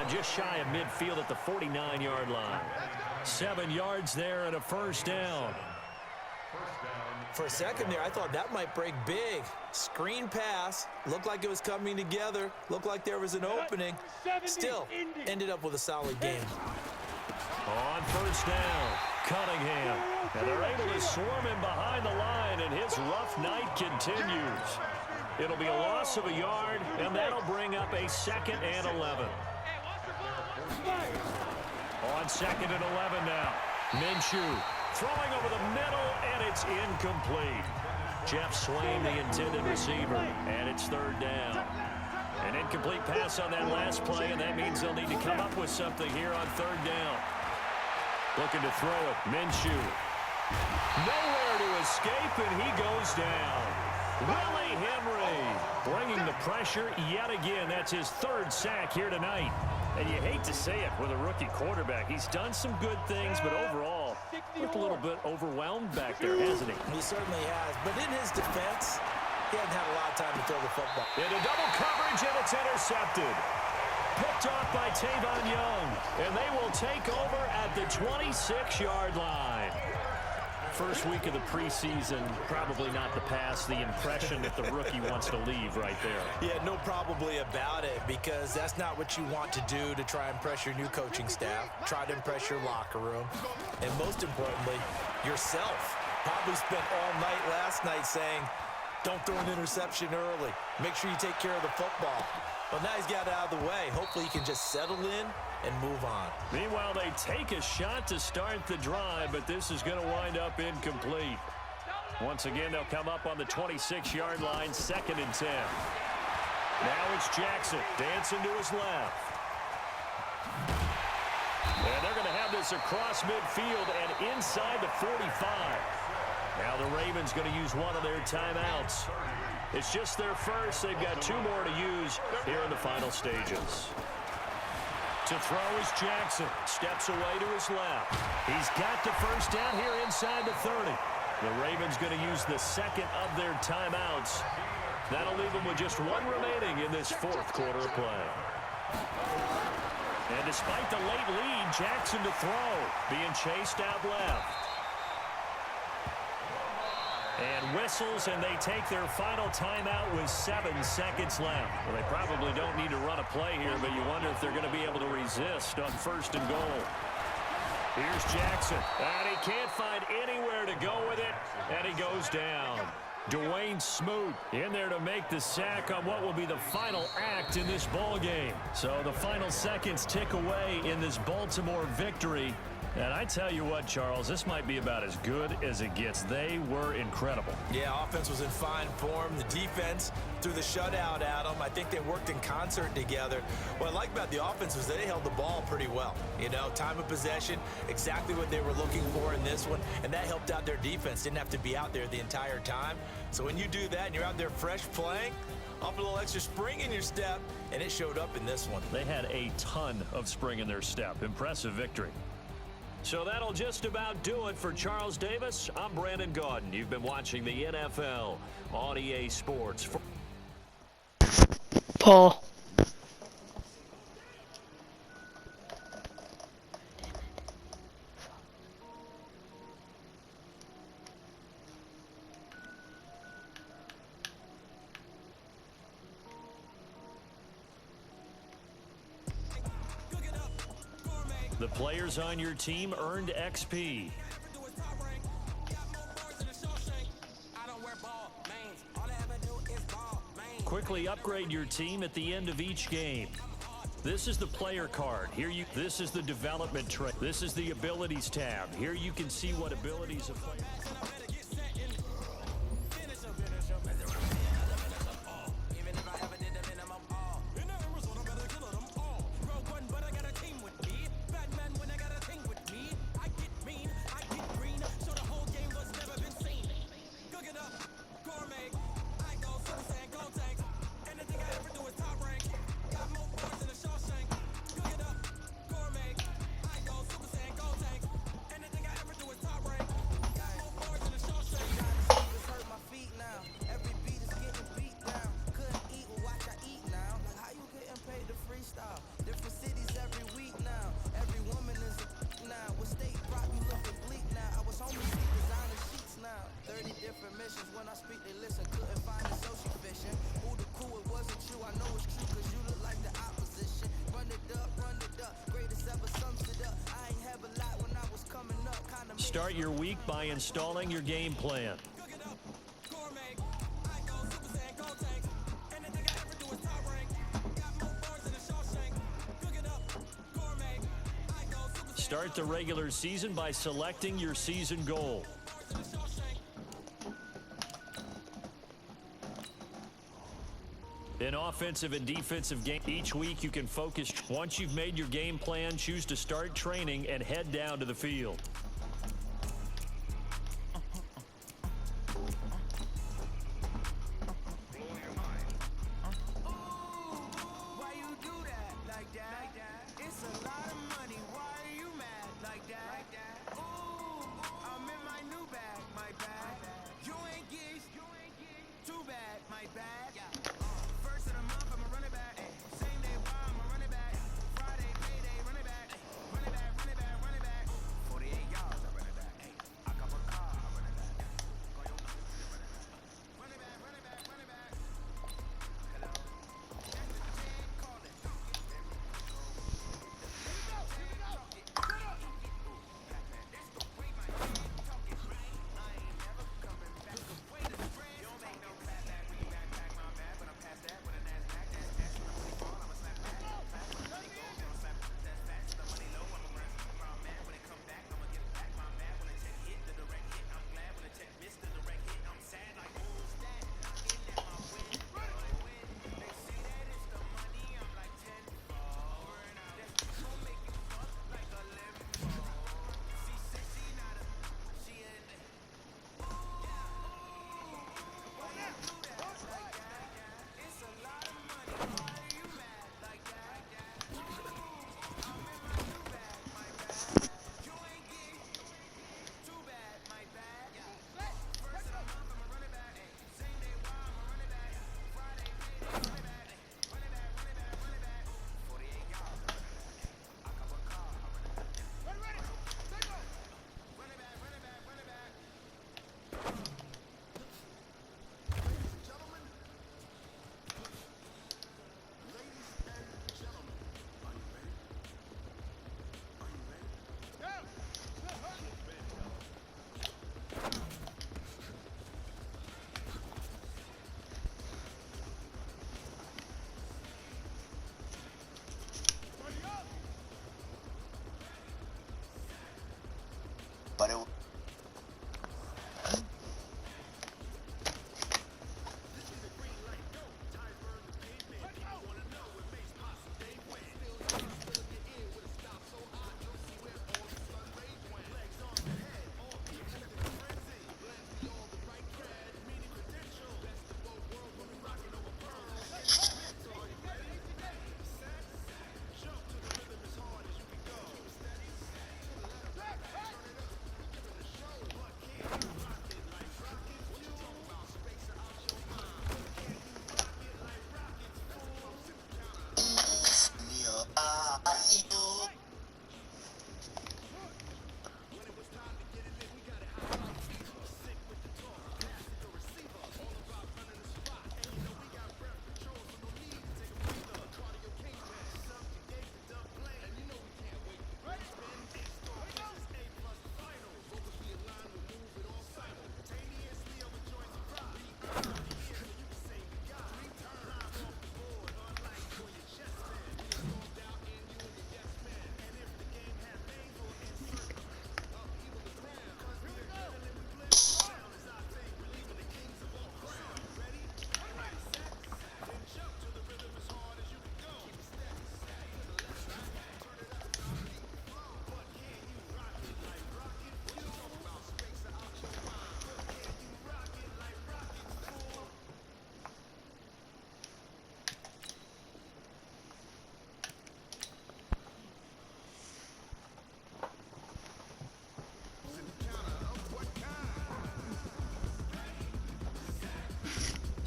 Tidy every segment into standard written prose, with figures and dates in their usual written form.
just shy of midfield at the 49-yard line. 7 yards there and a first down. For a second there, I thought that might break big. Screen pass. Looked like it was coming together. Looked like there was an opening. Still, ended up with a solid game. On first down, Cunningham. And they're able to swarm him behind the line, and his rough night continues. It'll be a loss of a yard, and that'll bring up a 2nd and 11. On 2nd and 11 now. Minshew throwing over the middle, and it's incomplete. Jeff Swain, the intended receiver, and it's 3rd down. An incomplete pass on that last play, and that means they'll need to come up with something here on 3rd down. Looking to throw it, Minshew. Nowhere to escape, and he goes down. Willie Henry bringing the pressure yet again. That's his 3rd sack here tonight. And you hate to say it with a rookie quarterback. He's done some good things, but overall, looked a little bit overwhelmed back there, hasn't he? He certainly has. But in his defense, he hasn't had a lot of time to throw the football. Into double coverage, and it's intercepted. Picked off by Tavon Young, and they will take over at the 26-yard line. First week of the preseason, probably not the pass, the impression that the rookie wants to leave right there. Yeah, no probably about it, because that's not what you want to do to try and impress your new coaching staff, try to impress your locker room, and most importantly, yourself. Probably spent all night last night saying, don't throw an interception early. Make sure you take care of the football. Well, now he's got it out of the way. Hopefully he can just settle in and move on. Meanwhile, they take a shot to start the drive, but this is going to wind up incomplete. Once again, they'll come up on the 26-yard line, 2nd and 10. Now it's Jackson dancing to his left. And they're going to have this across midfield and inside the 45. Now the Ravens going to use one of their timeouts. It's just their first. They've got 2 more to use here in the final stages. To throw is Jackson. Steps away to his left. He's got the first down here inside the 30. The Ravens going to use the 2nd of their timeouts. That'll leave them with just 1 remaining in this 4th quarter of play. And despite the late lead, Jackson to throw. Being chased out left. And whistles, and they take their final timeout with 7 seconds left. Well, they probably don't need to run a play here, but you wonder if they're going to be able to resist on 1st and goal. Here's Jackson, and he can't find anywhere to go with it, and he goes down. Dwayne Smoot in there to make the sack on what will be the final act in this ball game. So the final seconds tick away in this Baltimore victory. And I tell you what, Charles, this might be about as good as it gets. They were incredible. Yeah, offense was in fine form. The defense threw the shutout at them. I think they worked in concert together. What I like about the offense was they held the ball pretty well. You know, time of possession, exactly what they were looking for in this one, and that helped out their defense. Didn't have to be out there the entire time. So when you do that and you're out there fresh playing, up a little extra spring in your step, and it showed up in this one. They had a ton of spring in their step. Impressive victory. So that'll just about do it for Charles Davis. I'm Brandon Gaudin. You've been watching the NFL on EA Sports. Paul. The players on your team earned XP. Quickly upgrade your team at the end of each game. This is the player card. This is the development tray. This is the abilities tab. Here you can see what abilities a player. start your week by installing your game plan. Start the regular season by selecting your season goal. In offensive and defensive game, each week you can focus. Once you've made your game plan, choose to start training and head down to the field. But it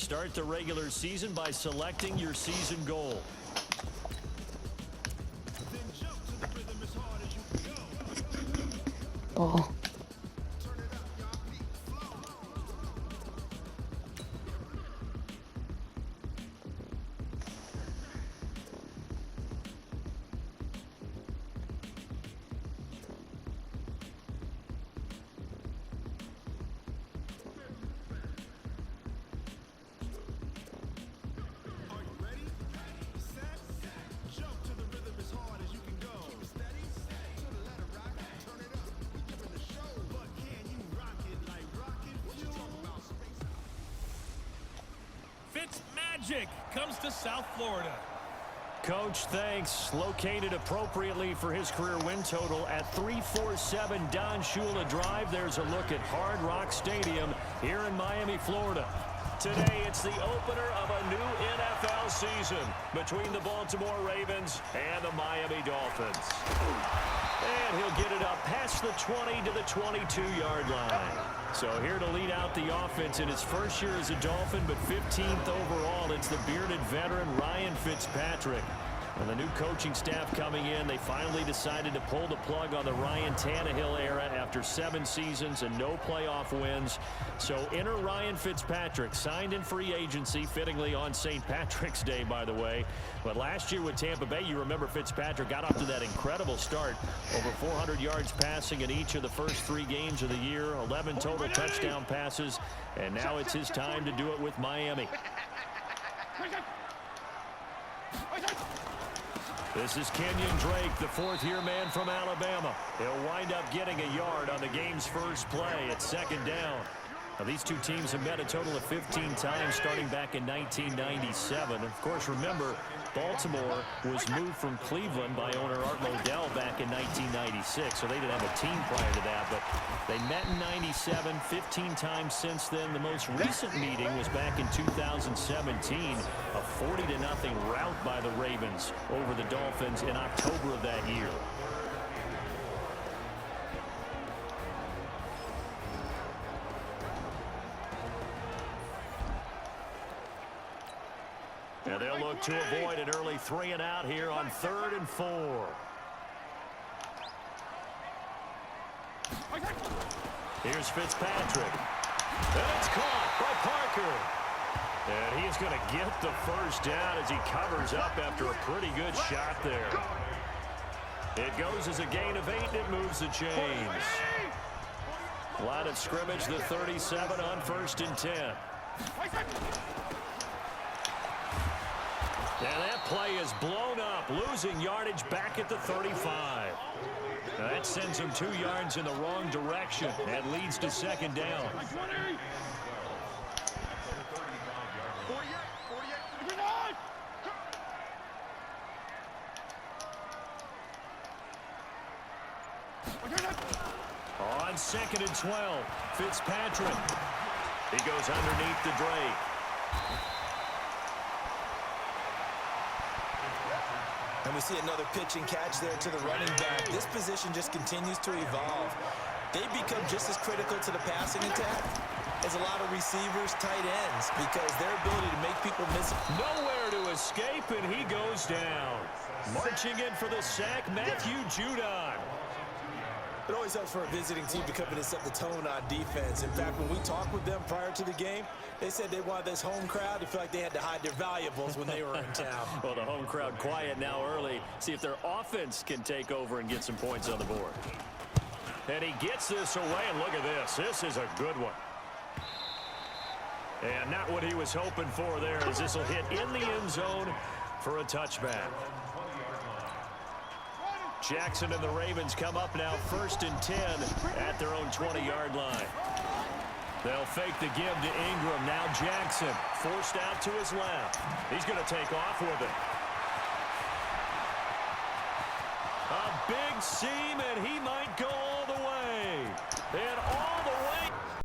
Start the regular season by selecting your season goal. Oh. magic comes to South Florida. Coach, thanks. Located appropriately for his career win total at 347 Don Shula Drive. There's a look at Hard Rock Stadium here in Miami, Florida. Today, it's the opener of a new NFL season between the Baltimore Ravens and the Miami Dolphins. And he'll get it up past the 20 to the 22-yard line. So here to lead out the offense in his first year as a Dolphin, but 15th overall, it's the bearded veteran Ryan Fitzpatrick. And the new coaching staff coming in, they finally decided to pull the plug on the Ryan Tannehill era after 7 seasons and no playoff wins. So enter Ryan Fitzpatrick, signed in free agency, fittingly on St. Patrick's Day, by the way. But last year with Tampa Bay, you remember Fitzpatrick got off to that incredible start. Over 400 yards passing in each of the first 3 games of the year, 11 total touchdown passes, and now it's his time to do it with Miami. This is Kenyon Drake, the 4th-year man from Alabama. He'll wind up getting a yard on the game's first play at 2nd down. Now, these two teams have met a total of 15 times starting back in 1997. Of course, remember, Baltimore was moved from Cleveland by owner Art Modell back in 1996, so they didn't have a team prior to that. But they met in 97, 15 times since then. The most recent meeting was back in 2017, a 40-0 rout by the Ravens over the Dolphins in October of that year. And they'll look to avoid an early 3-and-out here on 3rd and 4. Here's Fitzpatrick. And it's caught by Parker. And he is going to get the first down as he covers up after a pretty good shot there. It goes as a gain of 8, and it moves the chains. Line of scrimmage, the 37 on 1st and 10. And that play is blown up, losing yardage back at the 35. Now that sends him 2 yards in the wrong direction. That leads to 2nd down. On 2nd and 12, Fitzpatrick. He goes underneath the Drake. And we see another pitch and catch there to the running back. This position just continues to evolve. They become just as critical to the passing attack as a lot of receivers, tight ends, because their ability to make people miss. Nowhere to escape, and he goes down. Marching in for the sack, Matthew Judon. It always helps for a visiting team to come in and set the tone on defense. In fact, when we talked with them prior to the game, they said they wanted this home crowd to feel like they had to hide their valuables when they were in town. Well, the home crowd quiet now early. See if their offense can take over and get some points on the board. And he gets this away, and look at this. This is a good one. And not what he was hoping for there, as this will hit in the end zone for a touchback. Jackson and the Ravens come up now 1st and 10 at their own 20-yard line. They'll fake the give to Ingram. Now Jackson forced out to his left. He's going to take off with it. A big seam, and he might go all the way. And all the way